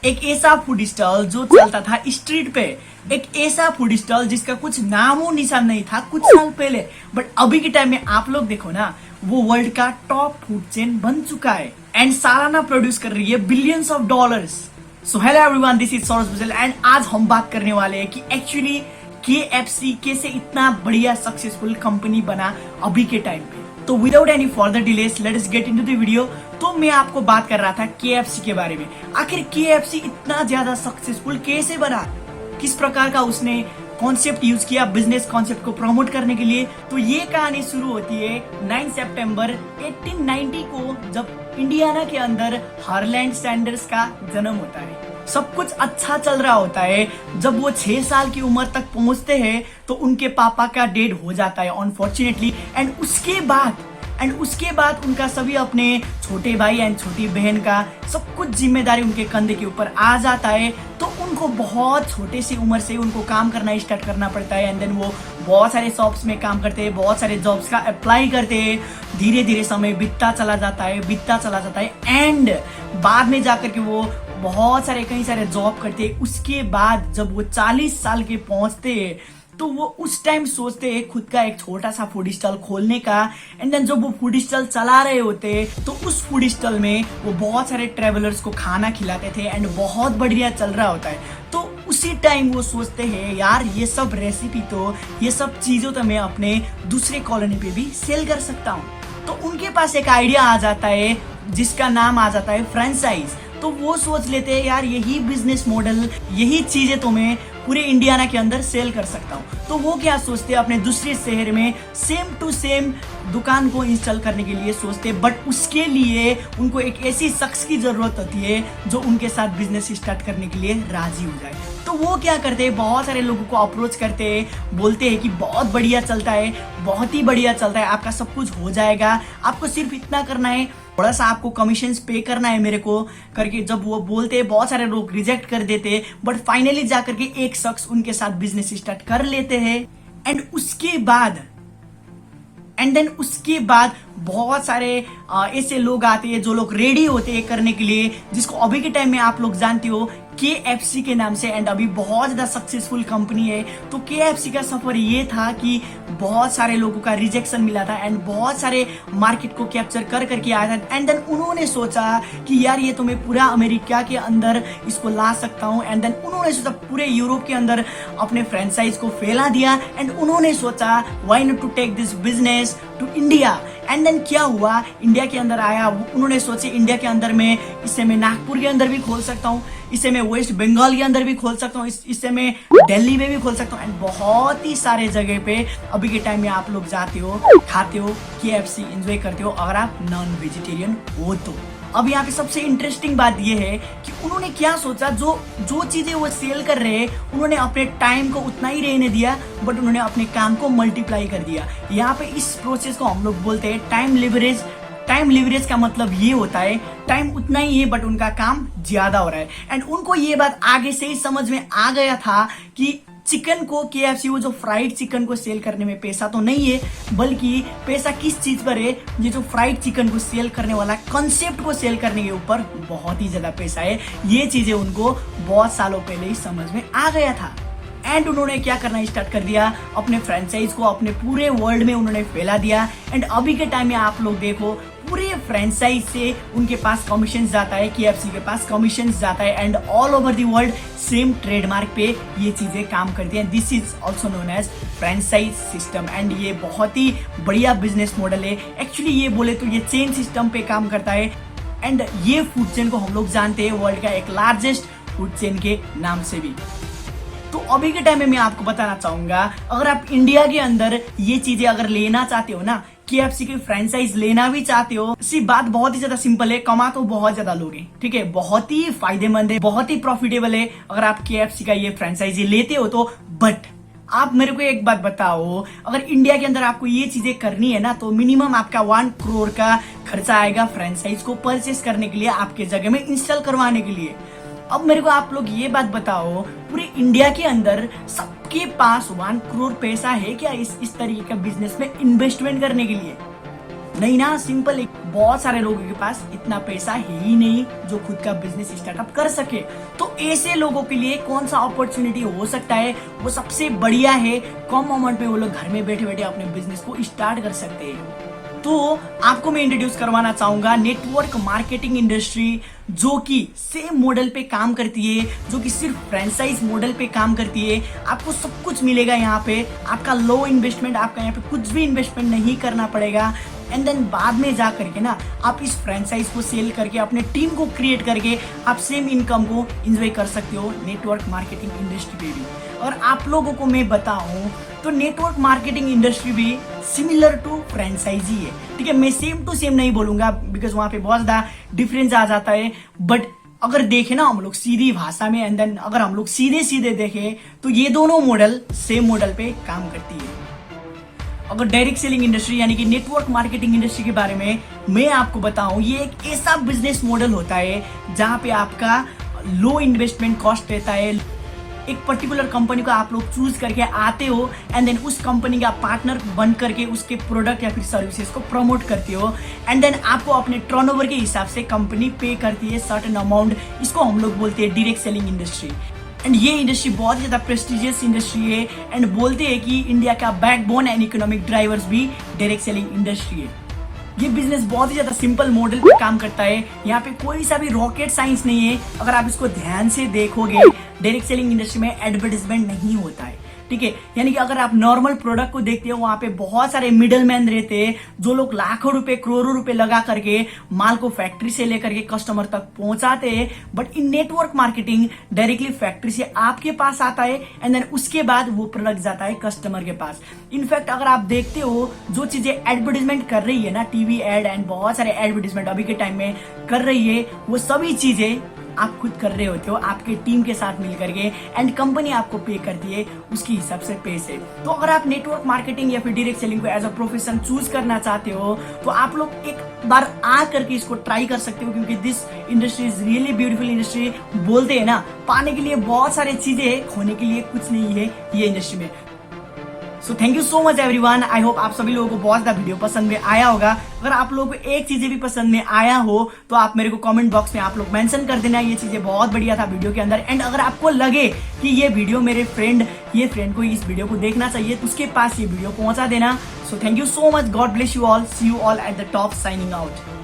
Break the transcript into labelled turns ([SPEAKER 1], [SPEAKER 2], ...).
[SPEAKER 1] एक ऐसा food stall जो चलता था स्ट्रीट पे, एक ऐसा फूड स्टॉल जिसका कुछ नामो निशान नहीं था कुछ साल पहले, बट अभी के टाइम में आप लोग देखो ना, वो वर्ल्ड का टॉप फूड चेन बन चुका है एंड सालाना प्रोड्यूस कर रही है billions of dollars. So hello everyone, this is Saurabh Bujal and आज हम बात करने वाले हैं कि एक्चुअली KFC कैसे इतना बढ़िया सक्सेसफुल कंपनी बना अभी के टाइम पे। तो without any further delays let's get into the video. तो मैं आपको बात कर रहा था KFC के बारे में। आखिर KFC इतना ज्यादा सक्सेसफुल कैसे बना, किस प्रकार का उसने कॉन्सेप्ट यूज किया बिजनेस कॉन्सेप्ट को प्रमोट करने के लिए। तो ये कहानी शुरू होती है 9 सितंबर 1890 को, जब इंडियाना के अंदर हार्लैंड सैंडर्स का जन्म होता है। सब कुछ अच्छा चल रहा होता है। जब वो 6 साल की उम्र तक पहुंचते हैं तो उनके पापा का डेड हो जाता है अनफॉर्चुनेटली, एंड उसके बाद उनका सभी अपने छोटे भाई एंड छोटी बहन का सब कुछ जिम्मेदारी उनके कंधे के ऊपर आ जाता है। तो उनको बहुत छोटे सी उम्र से उनको काम करना स्टार्ट करना पड़ता है एंड देन वो बहुत सारे शॉप्स में काम करते हैं, बहुत सारे जॉब्स का अप्लाई करते हैं। धीरे धीरे समय बीतता चला जाता है एंड बाद में जाकर के वो बहुत सारे कई सारे जॉब करते हैं। उसके बाद जब वो 40 साल के पहुंचते हैं तो वो उस टाइम सोचते हैं खुद का एक छोटा सा फूड स्टॉल खोलने का। एंड देन जब वो फूड स्टॉल चला रहे होते तो उस फूड स्टॉल में वो बहुत सारे ट्रेवलर्स को खाना खिलाते थे एंड बहुत बढ़िया चल रहा होता है। तो उसी टाइम वो सोचते हैं यार ये सब रेसिपी तो, ये सब चीजों तो मैं अपने दूसरे कॉलोनी पे भी सेल कर सकता हूँ। तो उनके पास एक आइडिया आ जाता है जिसका नाम आ जाता है फ्रेंचाइज। तो वो सोच लेते हैं यार यही बिजनेस मॉडल, यही चीजें तो मैं पूरे इंडियाना के अंदर सेल कर सकता हूँ। तो वो क्या सोचते हैं, अपने दूसरे शहर में सेम टू सेम दुकान को इंस्टॉल करने के लिए सोचते हैं, बट उसके लिए उनको एक ऐसी शख्स की जरूरत होती है जो उनके साथ बिजनेस स्टार्ट करने के लिए राजी हो जाए। तो वो क्या करते हैं, बहुत सारे लोगों को अप्रोच करते हैं, बोलते हैं कि बहुत बढ़िया चलता है, बहुत ही बढ़िया चलता है, आपका सब कुछ हो जाएगा, आपको सिर्फ इतना करना है, थोड़ा सा आपको कमीशन पे करना है मेरे को करके। जब वो बोलते हैं बहुत सारे लोग रिजेक्ट कर देते हैं, बट फाइनली जाकर के एक शख्स उनके साथ बिजनेस स्टार्ट कर लेते हैं। एंड उसके बाद बहुत सारे ऐसे लोग आते हैं जो लोग रेडी होते हैं करने के लिए, जिसको अभी के टाइम में आप लोग जानते हो KFC के नाम से, एंड अभी बहुत ज्यादा सक्सेसफुल कंपनी है। तो KFC का सफर ये था कि बहुत सारे लोगों का रिजेक्शन मिला था एंड बहुत सारे मार्केट को कैप्चर कर करके आया था। एंड देन उन्होंने सोचा कि यार ये तो मैं पूरा अमेरिका के अंदर इसको ला सकता हूँ। एंड देन उन्होंने सोचा पूरे यूरोप के अंदर अपने फ्रेंचाइज को फैला दिया एंड उन्होंने सोचा why not to take this business to India. And then क्या हुआ, इंडिया के अंदर आया, उन्होंने सोचे इंडिया के अंदर में इसे मैं नागपुर के अंदर भी खोल सकता हूँ, इसे मैं वेस्ट बंगाल के अंदर भी खोल सकता हूँ, इसे मैं दिल्ली में भी खोल सकता हूँ एंड बहुत ही सारे जगह पे अभी के टाइम में आप लोग जाते हो, खाते हो, KFC एंजॉय करते हो अगर आप नॉन वेजिटेरियन हो तो। अब यहाँ पे सबसे इंटरेस्टिंग बात ये है कि उन्होंने क्या सोचा, जो चीजें वो सेल कर रहे हैं उन्होंने अपने टाइम को उतना ही रहने दिया, बट उन्होंने अपने काम को मल्टीप्लाई कर दिया। यहाँ पे इस प्रोसेस को हम लोग बोलते हैं टाइम लिवरेज। टाइम लिवरेज का मतलब ये होता है टाइम उतना ही है बट उनका काम ज्यादा हो रहा है। एंड उनको ये बात आगे से ही समझ में आ गया था कि चिकन को KFC वो जो फ्राइड चिकन को सेल करने में पैसा तो नहीं है, बल्कि पैसा किस चीज पर है, ये जो फ्राइड चिकन को सेल करने वाला कंसेप्ट को सेल करने के ऊपर बहुत ही ज्यादा पैसा है। ये चीजें उनको बहुत सालों पहले ही समझ में आ गया था एंड उन्होंने क्या करना स्टार्ट कर दिया, अपने फ्रेंचाइज को अपने पूरे वर्ल्ड में उन्होंने फैला दिया। एंड अभी के टाइम में आप लोग देखो पूरे फ्रेंचाइज से उनके पास कमीशन जाता है, KFC के पास कमीशन जाता है and all over the world same trademark पे ये चीजें काम करती हैं। This is also known as franchise system and ये बहुत ही बढ़िया बिजनेस मॉडल है। एक्चुअली ये बोले तो ये चेन सिस्टम पे काम करता है एंड ये फूड चेन को हम लोग जानते हैं वर्ल्ड का एक लार्जेस्ट फूड चेन के नाम से भी। तो अभी के टाइम में मैं आपको बताना चाहूंगा, अगर आप इंडिया के अंदर ये चीजें अगर लेना चाहते हो ना, KFC की फ्रेंचाइज लेना भी चाहते हो, सिर्फ बात बहुत ही ज्यादा सिंपल है, कमा तो बहुत ज्यादा लोग हैं, ठीक है, बहुत ही फायदेमंद है, बहुत ही प्रॉफिटेबल है अगर आप KFC का ये फ्रेंचाइज लेते हो तो। बट आप मेरे को एक बात बताओ, अगर इंडिया के अंदर आपको ये चीजें करनी है ना तो मिनिमम आपका 1 करोड़ का खर्चा आएगा फ्रेंचाइज को परचेस करने के लिए, आपके जगह में इंस्टॉल करवाने के लिए। अब मेरे को आप लोग ये बात बताओ, पूरे इंडिया के अंदर सबके पास 1 करोड़ पैसा है क्या इस तरीके का बिजनेस में इन्वेस्टमेंट करने के लिए? नहीं ना, सिंपल एक, बहुत सारे लोगों के पास इतना पैसा है ही नहीं जो खुद का बिजनेस स्टार्टअप कर सके। तो ऐसे लोगों के लिए कौन सा अपॉर्चुनिटी हो सकता है, वो सबसे बढ़िया है। कम अमाउंट में वो लोग घर में बैठे बैठे अपने बिजनेस को स्टार्ट कर सकते हैं। तो आपको मैं इंट्रोड्यूस करवाना चाहूंगा नेटवर्क मार्केटिंग इंडस्ट्री, जो कि सेम मॉडल पे काम करती है, जो कि सिर्फ फ्रेंचाइज मॉडल पे काम करती है। आपको सब कुछ मिलेगा यहाँ पे, आपका लो इन्वेस्टमेंट, आपका यहाँ पे कुछ भी इन्वेस्टमेंट नहीं करना पड़ेगा। एंड देन बाद में जा करके ना आप इस फ्रेंचाइज को सेल करके अपने टीम को क्रिएट करके आप सेम इनकम को एंजॉय कर सकते हो नेटवर्क मार्केटिंग इंडस्ट्री पे भी। और आप लोगों को मैं बताऊं तो नेटवर्क मार्केटिंग इंडस्ट्री भी सिमिलर टू फ्रेंचाइजी है, ठीक है। मैं सेम टू सेम नहीं बोलूंगा बिकॉज वहां पे बहुत ज्यादा डिफरेंस आ जाता है, बट अगर देखें ना हम लोग सीधी भाषा में, एंड देन अगर हम लोग सीधे सीधे देखें तो ये दोनों मॉडल सेम मॉडल पे काम करती है। अगर डायरेक्ट सेलिंग इंडस्ट्री यानी कि नेटवर्क मार्केटिंग इंडस्ट्री के बारे में मैं आपको बताऊं, ये एक ऐसा बिजनेस मॉडल होता है जहां पे आपका लो इन्वेस्टमेंट कॉस्ट रहता है। एक पर्टिकुलर कंपनी को आप लोग चूज करके आते हो एंड देन उस कंपनी का पार्टनर बन करके उसके प्रोडक्ट या फिर सर्विसेज को प्रमोट करते हो, एंड देन आपको अपने टर्नओवर के हिसाब से कंपनी पे करती है सर्टेन अमाउंट। इसको हम लोग बोलते हैं डायरेक्ट सेलिंग इंडस्ट्री। एंड ये इंडस्ट्री बहुत ज्यादा प्रेस्टिजियस इंडस्ट्री है, एंड बोलते हैं कि इंडिया का बैकबोन एंड इकोनॉमिक ड्राइवर्स भी डायरेक्ट सेलिंग इंडस्ट्री है। ये बिजनेस बहुत ही ज्यादा सिंपल मॉडल पे काम करता है, यहाँ पे कोई सा भी रॉकेट साइंस नहीं है। अगर आप इसको ध्यान से देखोगे, डायरेक्ट सेलिंग इंडस्ट्री में एडवर्टाइजमेंट नहीं होता है, ठीक है। यानी कि अगर आप नॉर्मल प्रोडक्ट को देखते हो, वहां पे बहुत सारे मिडल मैन रहते हैं जो लोग लाखों रुपए करोड़ों रुपए लगा करके माल को फैक्ट्री से लेकर के कस्टमर तक पहुंचाते हैं। But in network marketing directly factory से आपके पास आता है एंड देन उसके बाद वो प्रोडक्ट जाता है कस्टमर के पास। इनफैक्ट अगर आप देखते हो जो चीजें एडवर्टाइजमेंट कर रही है ना, टीवी एड एंड बहुत सारे एडवर्टाइजमेंट अभी के टाइम में कर रही है, वो सभी चीजें आप खुद कर रहे होते हो आपके टीम के साथ मिलकर के, एंड कंपनी आपको पे करती है उसके हिसाब से पैसे। तो अगर आप नेटवर्क मार्केटिंग या फिर डायरेक्ट सेलिंग को एज अ प्रोफेशन चूज करना चाहते हो तो आप लोग एक बार आ करके इसको ट्राई कर सकते हो, क्योंकि this industry is really beautiful industry. बोलते हैं ना, पाने के लिए बहुत सारी चीजें है, खोने के लिए कुछ नहीं है ये इंडस्ट्री में। सो thank you so much everyone. I hope आप सभी लोगों को बहुत ज्यादा वीडियो पसंद में आया होगा। अगर आप लोगों को एक चीजें भी पसंद में आया हो तो आप मेरे को कमेंट बॉक्स में आप लोग मेंशन कर देना, ये चीजें बहुत बढ़िया था वीडियो के अंदर। एंड अगर आपको लगे कि ये वीडियो मेरे फ्रेंड को इस वीडियो को देखना चाहिए तो उसके पास ये वीडियो पहुंचा देना। So thank you so much, God bless you all, see you all at the top, signing out.